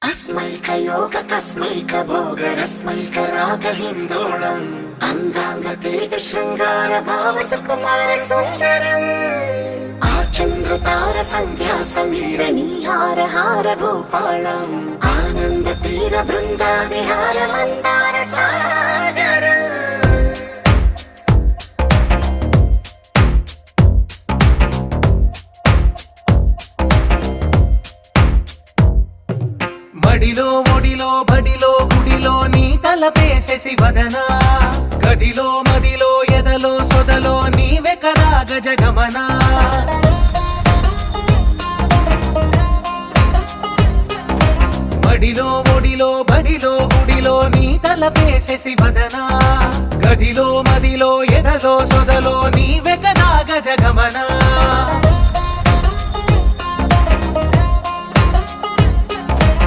अस्मैकयोग तस्मैक भोग रस्मैक राग हिन्दोळम् अंगांग तेज शृंगार भाव सुकुमार सुंदरम् आचंद्र तार संध्या समीर नीहार हार भूपालम् आनंद तीर बृंदा विहार मंदार सागर మడిలో ఒడిలో బడిలో గుడిలో నీ తలపేసేసి వదనా గదిలో మదిలో ఎదలో సొదలో నీవే కదా గజగమనా మడిలో ఒడిలో బడిలో గుడిలో నీ తలపేసేసి వదనా గదిలో మదిలో ఎదలో సొదలో నీవే కదా గజగమనా